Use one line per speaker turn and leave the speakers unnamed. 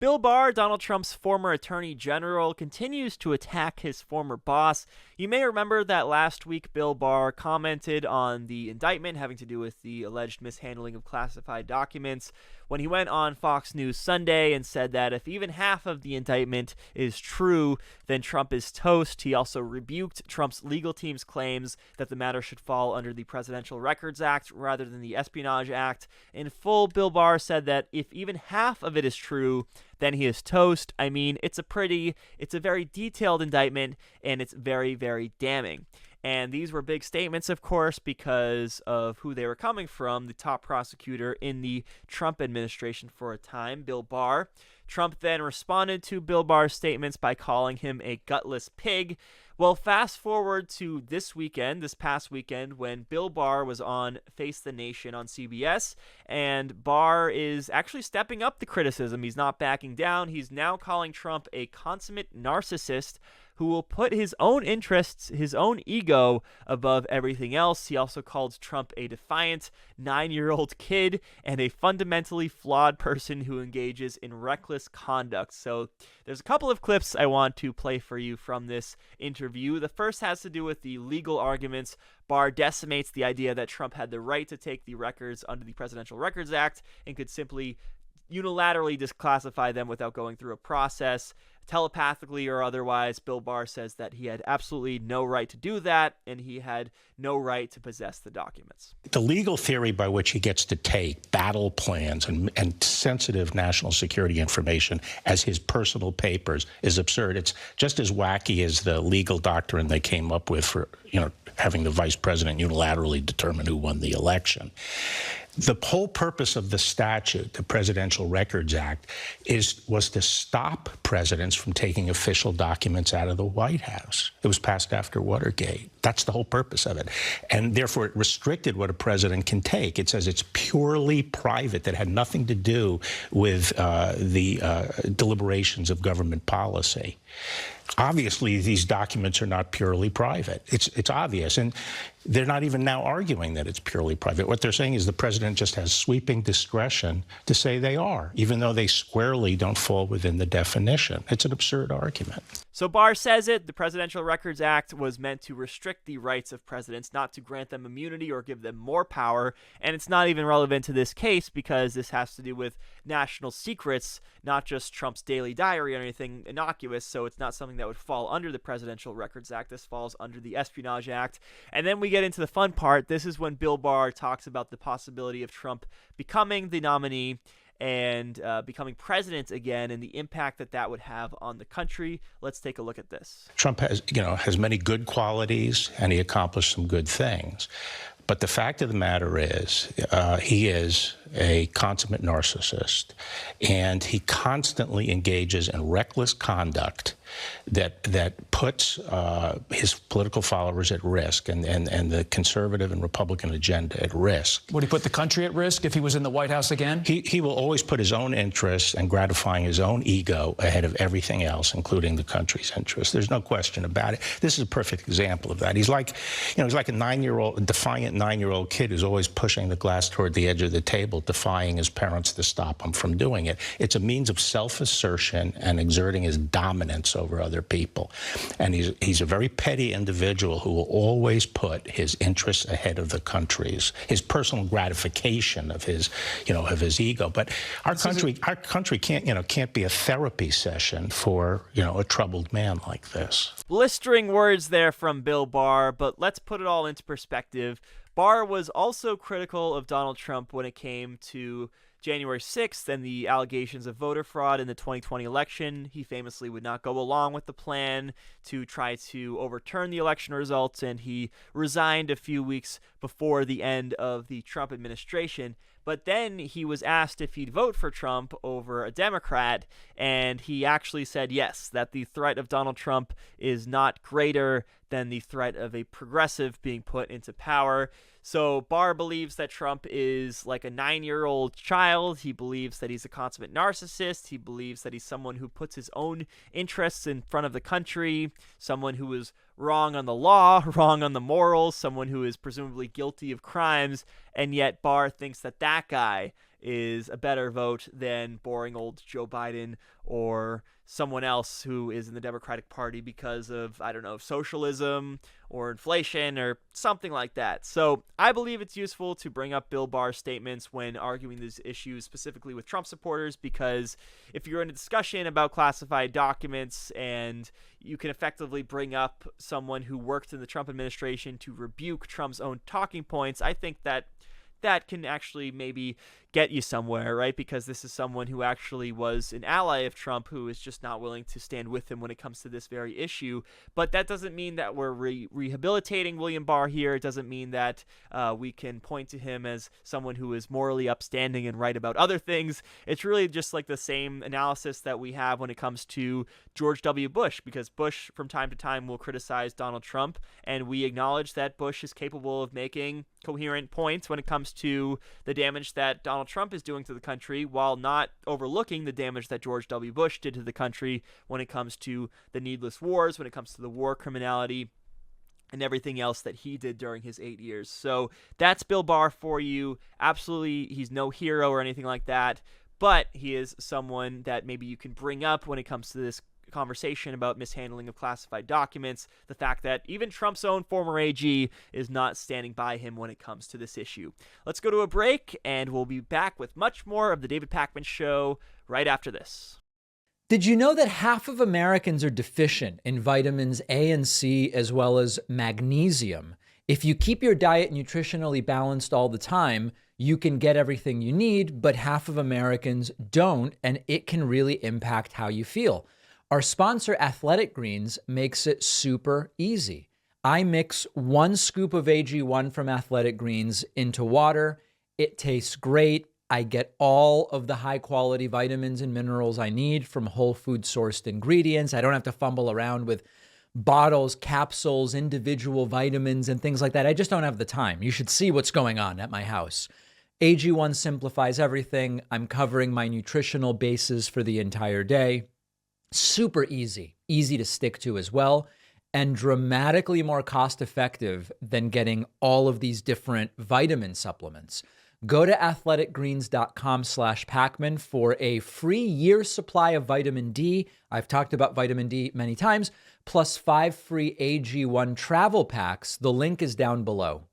Bill Barr, Donald Trump's former attorney general, continues to attack his former boss. You may remember that last week Bill Barr commented on the indictment having to do with the alleged mishandling of classified documents when he went on Fox News Sunday and said that if even half of the indictment is true, then Trump is toast. He also rebuked Trump's legal team's claims that the matter should fall under the Presidential Records Act rather than the Espionage Act. In full, Bill Barr said that if even half of it is true, then he is toast. I mean, it's a very detailed indictment, and it's very, very damning. And these were big statements, of course, because of who they were coming from, the top prosecutor in the Trump administration for a time, Bill Barr. Trump then responded to Bill Barr's statements by calling him a gutless pig. Well, fast forward to this past weekend, when Bill Barr was on Face the Nation on CBS, and Barr is actually stepping up the criticism. He's not backing down. He's now calling Trump a consummate narcissist who will put his own interests, his own ego, above everything else. He also called Trump a defiant 9-year-old kid and a fundamentally flawed person who engages in reckless conduct. So there's a couple of clips I want to play for you from this interview. The first has to do with the legal arguments. Barr decimates the idea that Trump had the right to take the records under the Presidential Records Act and could simply unilaterally disclassify them without going through a process, telepathically or otherwise. Bill Barr says that he had absolutely no right to do that, and he had no right to possess the documents.
The legal theory by which he gets to take battle plans and sensitive national security information as his personal papers is absurd. It's just as wacky as the legal doctrine they came up with for, having the vice president unilaterally determine who won the election. The whole purpose of the statute, the Presidential Records Act, was to stop presidents from taking official documents out of the White House. It was passed after Watergate. That's the whole purpose of it. And therefore, it restricted what a president can take. It says it's purely private, that had nothing to do with the deliberations of government policy. Obviously, these documents are not purely private. It's obvious. And they're not even now arguing that it's purely private. What they're saying is the president just has sweeping discretion to say they are, even though they squarely don't fall within the definition. It's an absurd argument.
So Barr says it. The Presidential Records Act was meant to restrict the rights of presidents, not to grant them immunity or give them more power. And it's not even relevant to this case because this has to do with national secrets, not just Trump's daily diary or anything innocuous. So it's not something that would fall under the Presidential Records Act. This falls under the Espionage Act. And then we get into the fun part. This is when Bill Barr talks about the possibility of Trump becoming the nominee and becoming president again, and the impact that would have on the country. Let's take a look at this.
Trump has many good qualities, and he accomplished some good things. But the fact of the matter is, he is a consummate narcissist, and he constantly engages in reckless conduct that puts his political followers at risk and the conservative and Republican agenda at risk.
Would he put the country at risk if he was in the White House again?
He will always put his own interests and gratifying his own ego ahead of everything else, including the country's interests. There's no question about it. This is a perfect example of that. He's like a defiant 9-year-old kid who's always pushing the glass toward the edge of the table, defying his parents to stop him from doing it. It's a means of self-assertion and exerting his dominance over other people. And he's a very petty individual who will always put his interests ahead of the country's, his personal gratification of his ego. But our country can't be a therapy session for, a troubled man like this.
Blistering words there from Bill Barr, but let's put it all into perspective. Barr was also critical of Donald Trump when it came to January 6th and the allegations of voter fraud in the 2020 election. He famously would not go along with the plan to try to overturn the election results, and he resigned a few weeks before the end of the Trump administration. But then he was asked if he'd vote for Trump over a Democrat, and he actually said yes, that the threat of Donald Trump is not greater than the threat of a progressive being put into power. So Barr believes that Trump is like a 9-year-old child. He believes that he's a consummate narcissist. He believes that he's someone who puts his own interests in front of the country, someone who is wrong on the law, wrong on the morals, someone who is presumably guilty of crimes, and yet Barr thinks that guy is a better vote than boring old Joe Biden or someone else who is in the Democratic Party because of, I don't know, socialism or inflation or something like that. So I believe it's useful to bring up Bill Barr's statements when arguing these issues, specifically with Trump supporters, because if you're in a discussion about classified documents and you can effectively bring up someone who worked in the Trump administration to rebuke Trump's own talking points, I think that can actually maybe get you somewhere, right? Because this is someone who actually was an ally of Trump who is just not willing to stand with him when it comes to this very issue. But that doesn't mean that we're rehabilitating William Barr here. It doesn't mean that we can point to him as someone who is morally upstanding and right about other things. It's really just like the same analysis that we have when it comes to George W. Bush, because Bush from time to time will criticize Donald Trump, and we acknowledge that Bush is capable of making coherent points when it comes to the damage that Donald Trump is doing to the country, while not overlooking the damage that George W. Bush did to the country when it comes to the needless wars, when it comes to the war criminality, and everything else that he did during his 8 years. So that's Bill Barr for you. Absolutely, he's no hero or anything like that, but he is someone that maybe you can bring up when it comes to this conversation about mishandling of classified documents, the fact that even Trump's own former AG is not standing by him when it comes to this issue. Let's go to a break, and we'll be back with much more of the David Pakman Show right after this.
Did you know that half of Americans are deficient in vitamins A and C as well as magnesium? If you keep your diet nutritionally balanced all the time, you can get everything you need, but half of Americans don't, and it can really impact how you feel. Our sponsor, Athletic Greens, makes it super easy. I mix 1 scoop of AG1 from Athletic Greens into water. It tastes great. I get all of the high quality vitamins and minerals I need from whole food sourced ingredients. I don't have to fumble around with bottles, capsules, individual vitamins, and things like that. I just don't have the time. You should see what's going on at my house. AG1 simplifies everything. I'm covering my nutritional bases for the entire day. Super easy to stick to as well, and dramatically more cost effective than getting all of these different vitamin supplements. Go to athleticgreens.com/Pakman for a free year supply of vitamin D. I've talked about vitamin D many times, plus 5 free AG1 travel packs. The link is down below.